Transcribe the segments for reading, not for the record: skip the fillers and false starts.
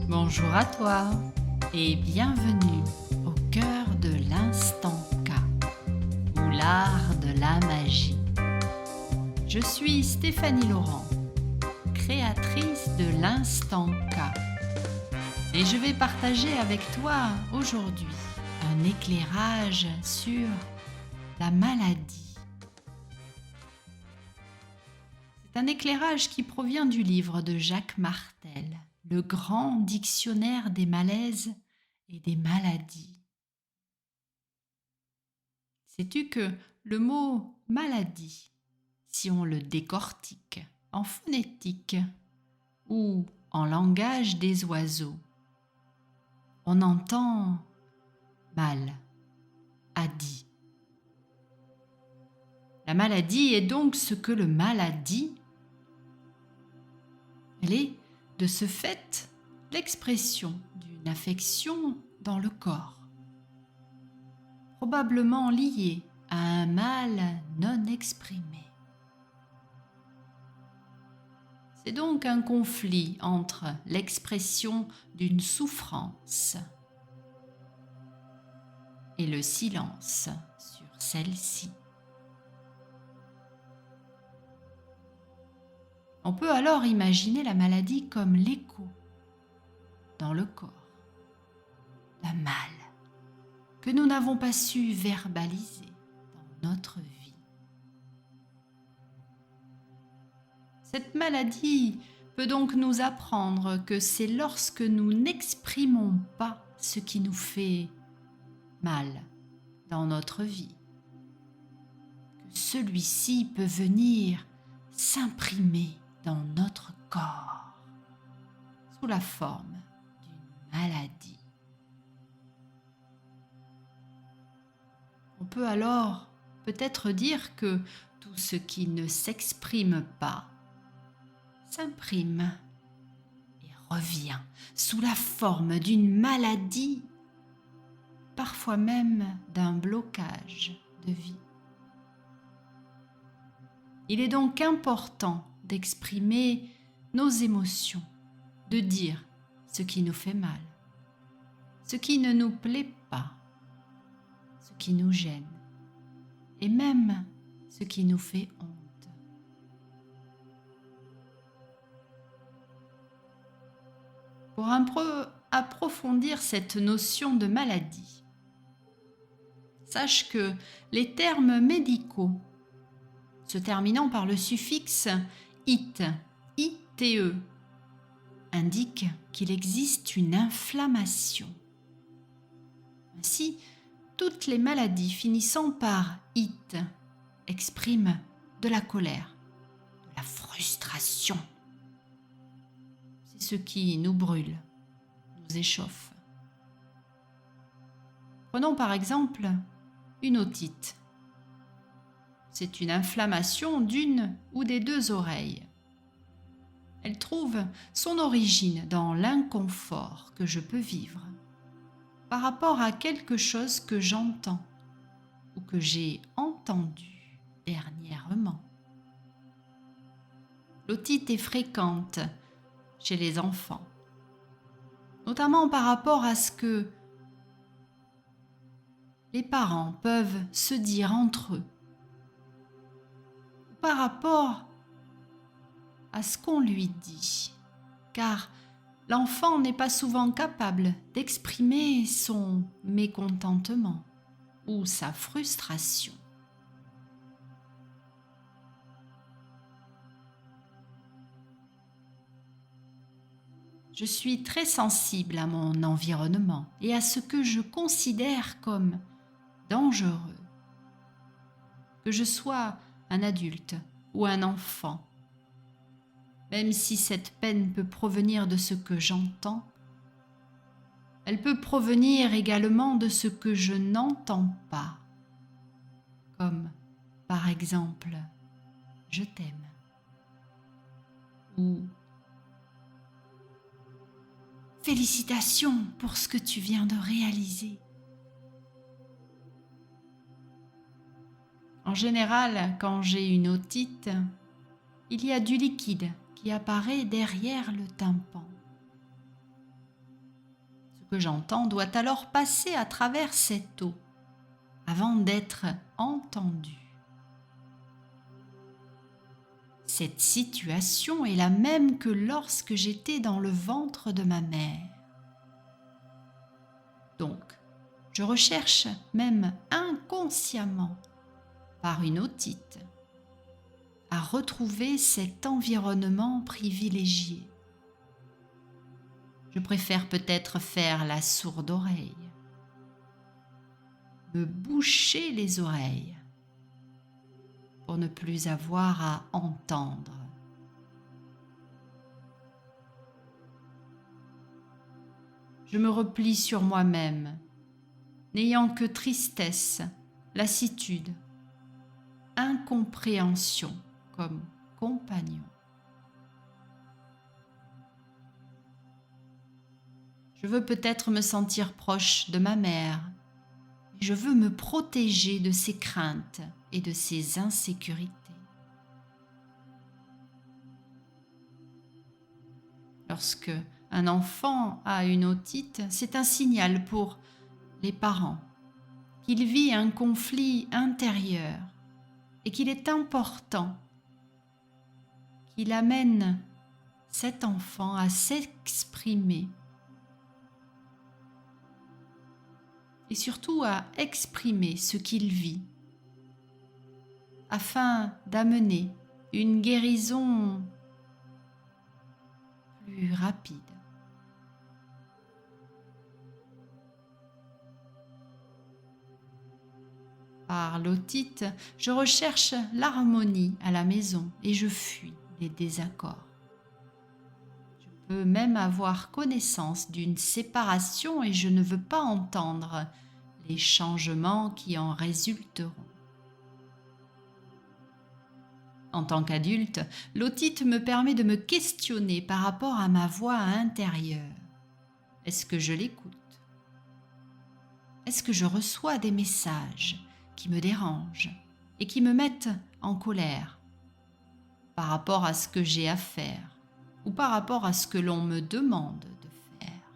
Bonjour à toi et bienvenue au cœur de l'instant K, ou l'art de la magie. Je suis Stéphanie Laurent, créatrice de l'instant K, et je vais partager avec toi aujourd'hui un éclairage sur la maladie. C'est un éclairage qui provient du livre de Jacques Martel, le grand dictionnaire des malaises et des maladies. Sais-tu que le mot maladie, si on le décortique en phonétique ou en langage des oiseaux, on entend mal, a dit. La maladie est donc ce que le mal a dit. Elle est, de ce fait, l'expression d'une affection dans le corps, probablement liée à un mal non exprimé. C'est donc un conflit entre l'expression d'une souffrance et le silence sur celle-ci. On peut alors imaginer la maladie comme l'écho dans le corps d'un mal que nous n'avons pas su verbaliser dans notre vie. Cette maladie peut donc nous apprendre que c'est lorsque nous n'exprimons pas ce qui nous fait mal dans notre vie que celui-ci peut venir s'imprimer dans notre corps sous la forme d'une maladie. On peut alors peut-être dire que tout ce qui ne s'exprime pas s'imprime et revient sous la forme d'une maladie, parfois même d'un blocage de vie. Il est donc important d'exprimer nos émotions, de dire ce qui nous fait mal, ce qui ne nous plaît pas, ce qui nous gêne et même ce qui nous fait honte. Pour un peu approfondir cette notion de maladie, sache que les termes médicaux se terminant par le suffixe ite, ite, indiquent qu'il existe une inflammation. Ainsi, toutes les maladies finissant par ite expriment de la colère, de la frustration. C'est ce qui nous brûle, nous échauffe. Prenons par exemple une otite. C'est une inflammation d'une ou des deux oreilles. Elle trouve son origine dans l'inconfort que je peux vivre par rapport à quelque chose que j'entends ou que j'ai entendu dernièrement. L'otite est fréquente chez les enfants, notamment par rapport à ce que les parents peuvent se dire entre eux, par rapport à ce qu'on lui dit, car l'enfant n'est pas souvent capable d'exprimer son mécontentement ou sa frustration. Je suis très sensible à mon environnement et à ce que je considère comme dangereux. Que je sois un adulte ou un enfant, même si cette peine peut provenir de ce que j'entends, elle peut provenir également de ce que je n'entends pas, comme par exemple « je t'aime » ou « félicitations pour ce que tu viens de réaliser ». En général, quand j'ai une otite, il y a du liquide qui apparaît derrière le tympan. Ce que j'entends doit alors passer à travers cette eau avant d'être entendu. Cette situation est la même que lorsque j'étais dans le ventre de ma mère. Donc, je recherche même inconsciemment, par une otite, à retrouver cet environnement privilégié. Je préfère peut-être faire la sourde oreille, me boucher les oreilles pour ne plus avoir à entendre. Je me replie sur moi-même, n'ayant que tristesse, lassitude, incompréhension comme compagnon. Je veux peut-être me sentir proche de ma mère, mais je veux me protéger de ses craintes et de ses insécurités. Lorsque un enfant a une otite, c'est un signal pour les parents qu'il vit un conflit intérieur et qu'il est important qu'il amène cet enfant à s'exprimer et surtout à exprimer ce qu'il vit afin d'amener une guérison plus rapide. Par l'otite, je recherche l'harmonie à la maison et je fuis les désaccords. Je peux même avoir connaissance d'une séparation et je ne veux pas entendre les changements qui en résulteront. En tant qu'adulte, l'otite me permet de me questionner par rapport à ma voix intérieure. Est-ce que je l'écoute ? Est-ce que je reçois des messages qui me dérangent et qui me mettent en colère par rapport à ce que j'ai à faire ou par rapport à ce que l'on me demande de faire?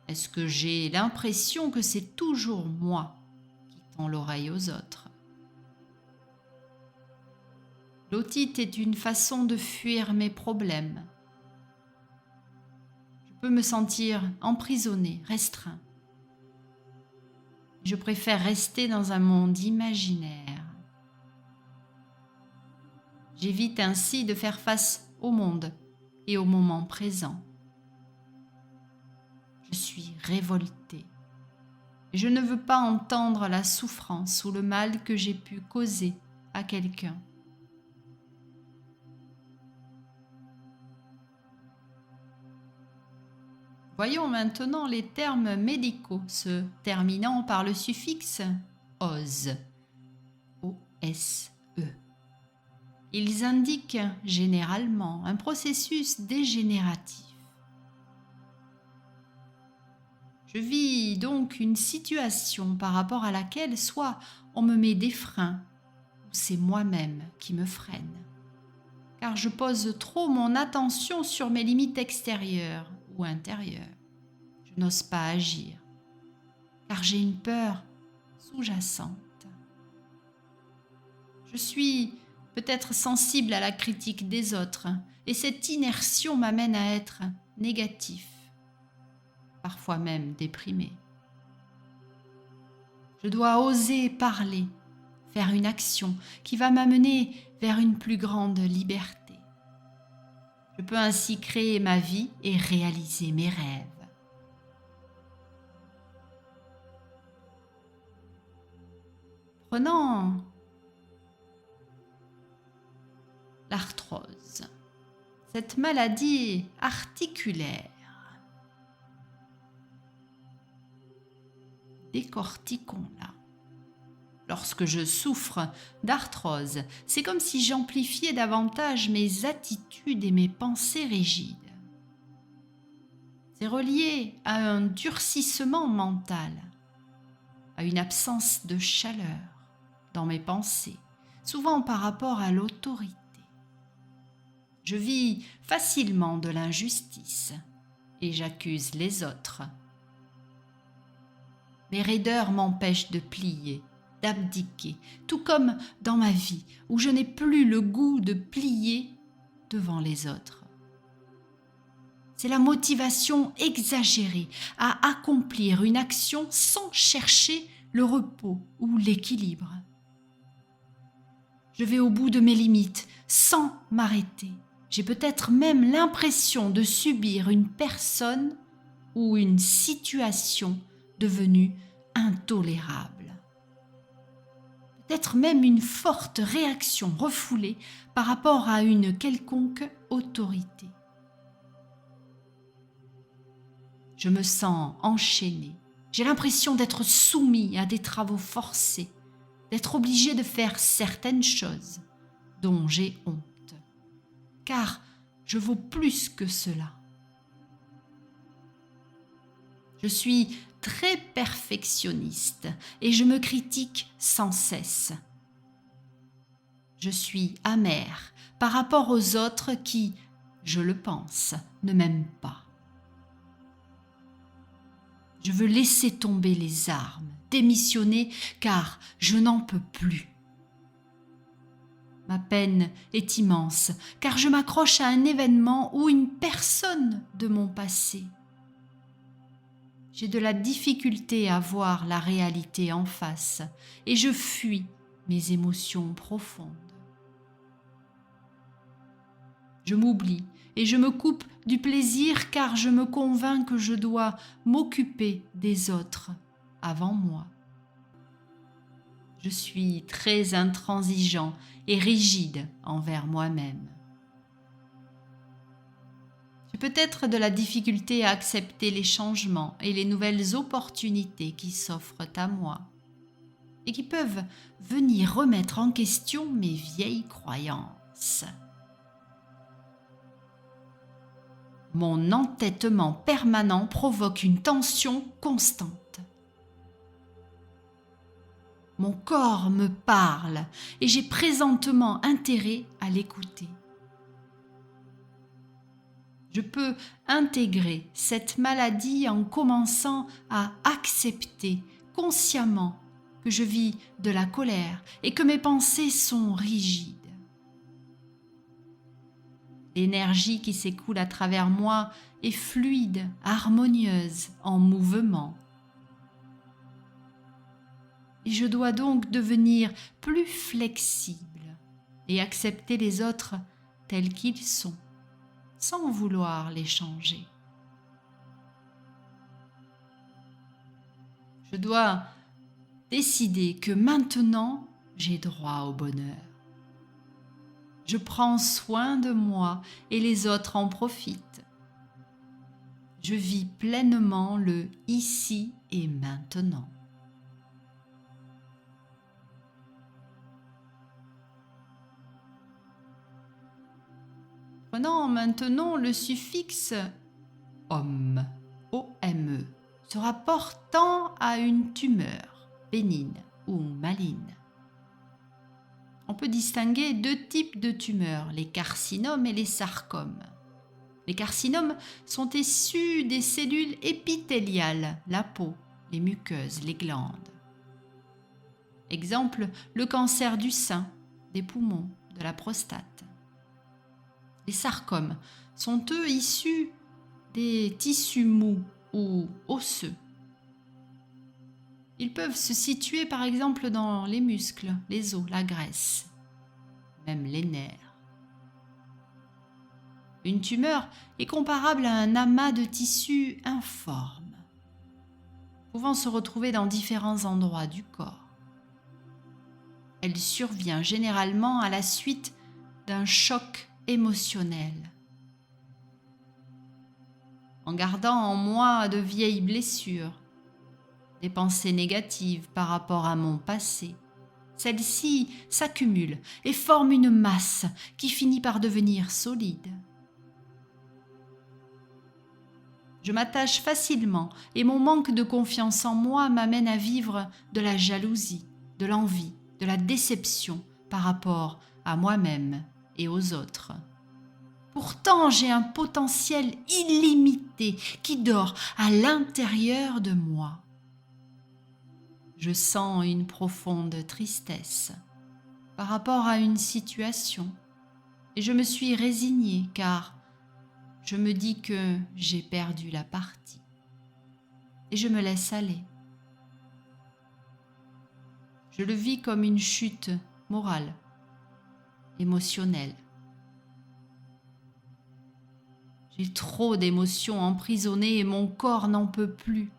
Est-ce que j'ai l'impression que c'est toujours moi qui tends l'oreille aux autres? L'otite est une façon de fuir mes problèmes. Je peux me sentir emprisonné, restreint. Je préfère rester dans un monde imaginaire. J'évite ainsi de faire face au monde et au moment présent. Je suis révoltée. Je ne veux pas entendre la souffrance ou le mal que j'ai pu causer à quelqu'un. Voyons maintenant les termes médicaux se terminant par le suffixe OSE. O-S-E. Ils indiquent généralement un processus dégénératif. Je vis donc une situation par rapport à laquelle soit on me met des freins, ou c'est moi-même qui me freine, car je pose trop mon attention sur mes limites extérieures ou intérieures. Je n'ose pas agir, car j'ai une peur sous-jacente. Je suis peut-être sensible à la critique des autres, et cette inertion m'amène à être négatif, parfois même déprimé. Je dois oser parler, faire une action qui va m'amener vers une plus grande liberté. Je peux ainsi créer ma vie et réaliser mes rêves. Prenons l'arthrose, cette maladie articulaire. Décortiquons-la. Lorsque je souffre d'arthrose, c'est comme si j'amplifiais davantage mes attitudes et mes pensées rigides. C'est relié à un durcissement mental, à une absence de chaleur dans mes pensées, souvent par rapport à l'autorité. Je vis facilement de l'injustice et j'accuse les autres. Mes raideurs m'empêchent de plier, d'abdiquer, tout comme dans ma vie où je n'ai plus le goût de plier devant les autres. C'est la motivation exagérée à accomplir une action sans chercher le repos ou l'équilibre. Je vais au bout de mes limites sans m'arrêter. J'ai peut-être même l'impression de subir une personne ou une situation devenue intolérable. Peut-être même une forte réaction refoulée par rapport à une quelconque autorité. Je me sens enchaînée. J'ai l'impression d'être soumis à des travaux forcés, d'être obligé de faire certaines choses dont j'ai honte. Car je vaux plus que cela. Je suis très perfectionniste et je me critique sans cesse. Je suis amère par rapport aux autres qui, je le pense, ne m'aiment pas. Je veux laisser tomber les armes, démissionner car je n'en peux plus. Ma peine est immense car je m'accroche à un événement ou une personne de mon passé. J'ai de la difficulté à voir la réalité en face et je fuis mes émotions profondes. Je m'oublie et je me coupe du plaisir car je me convainc que je dois m'occuper des autres avant moi. Je suis très intransigeant et rigide envers moi-même. J'ai peut-être de la difficulté à accepter les changements et les nouvelles opportunités qui s'offrent à moi et qui peuvent venir remettre en question mes vieilles croyances. Mon entêtement permanent provoque une tension constante. Mon corps me parle et j'ai présentement intérêt à l'écouter. Je peux intégrer cette maladie en commençant à accepter consciemment que je vis de la colère et que mes pensées sont rigides. L'énergie qui s'écoule à travers moi est fluide, harmonieuse, en mouvement. Et je dois donc devenir plus flexible et accepter les autres tels qu'ils sont, sans vouloir les changer. Je dois décider que maintenant, j'ai droit au bonheur. Je prends soin de moi et les autres en profitent. Je vis pleinement le ici et maintenant. Prenons maintenant le suffixe homme, O-M-E, se rapportant à une tumeur bénigne ou maligne. On peut distinguer deux types de tumeurs, les carcinomes et les sarcomes. Les carcinomes sont issus des cellules épithéliales, la peau, les muqueuses, les glandes. Exemple, le cancer du sein, des poumons, de la prostate. Les sarcomes sont eux issus des tissus mous ou osseux. Ils peuvent se situer par exemple dans les muscles, les os, la graisse, même les nerfs. Une tumeur est comparable à un amas de tissus informes, pouvant se retrouver dans différents endroits du corps. Elle survient généralement à la suite d'un choc émotionnel. En gardant en moi de vieilles blessures, des pensées négatives par rapport à mon passé, celles-ci s'accumulent et forment une masse qui finit par devenir solide. Je m'attache facilement et mon manque de confiance en moi m'amène à vivre de la jalousie, de l'envie, de la déception par rapport à moi-même et aux autres. pourtant j'ai un potentiel illimité qui dort à l'intérieur de moi. Je sens une profonde tristesse par rapport à une situation et je me suis résignée car je me dis que j'ai perdu la partie et je me laisse aller. Je le vis comme une chute morale, émotionnelle. J'ai trop d'émotions emprisonnées et mon corps n'en peut plus.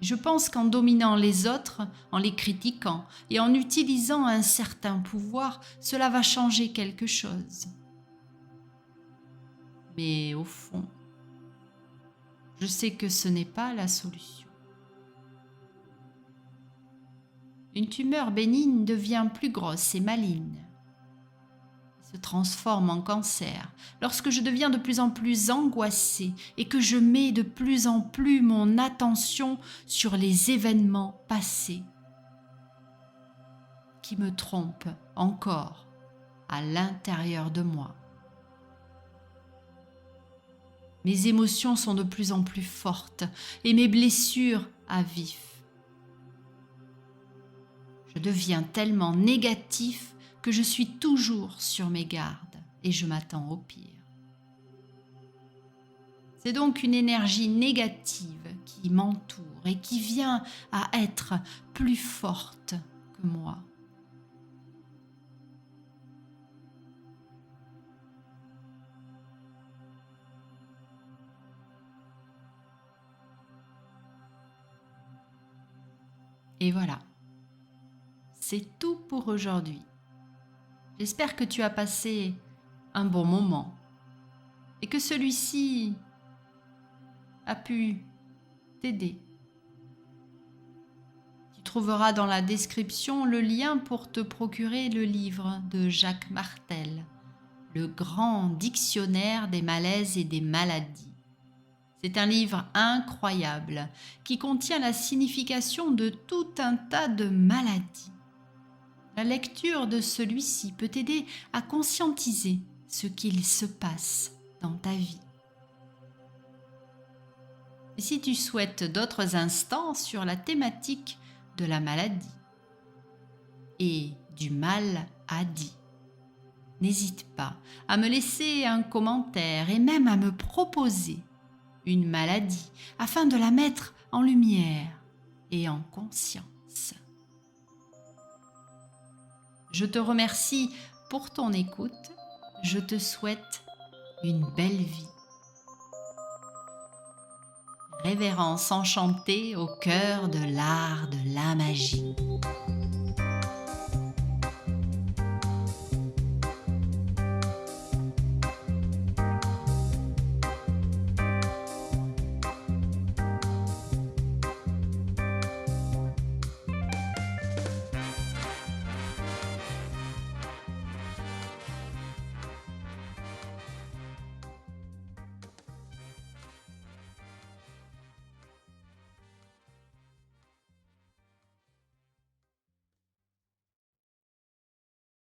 Je pense qu'en dominant les autres, en les critiquant et en utilisant un certain pouvoir, cela va changer quelque chose. Mais au fond, je sais que ce n'est pas la solution. Une tumeur bénigne devient plus grosse et maligne, se transforme en cancer lorsque je deviens de plus en plus angoissée et que je mets de plus en plus mon attention sur les événements passés qui me trompent encore à l'intérieur de moi. Mes émotions sont de plus en plus fortes et mes blessures à vif. Je deviens tellement négatif que je suis toujours sur mes gardes et je m'attends au pire. C'est donc une énergie négative qui m'entoure et qui vient à être plus forte que moi. Et voilà, c'est tout pour aujourd'hui. J'espère que tu as passé un bon moment et que celui-ci a pu t'aider. Tu trouveras dans la description le lien pour te procurer le livre de Jacques Martel, Le grand dictionnaire des malaises et des maladies. C'est un livre incroyable qui contient la signification de tout un tas de maladies. La lecture de celui-ci peut t'aider à conscientiser ce qu'il se passe dans ta vie. Et si tu souhaites d'autres instants sur la thématique de la maladie et du mal à dit, n'hésite pas à me laisser un commentaire et même à me proposer une maladie afin de la mettre en lumière et en conscience. Je te remercie pour ton écoute. Je te souhaite une belle vie. Révérence enchantée au cœur de l'art de la magie.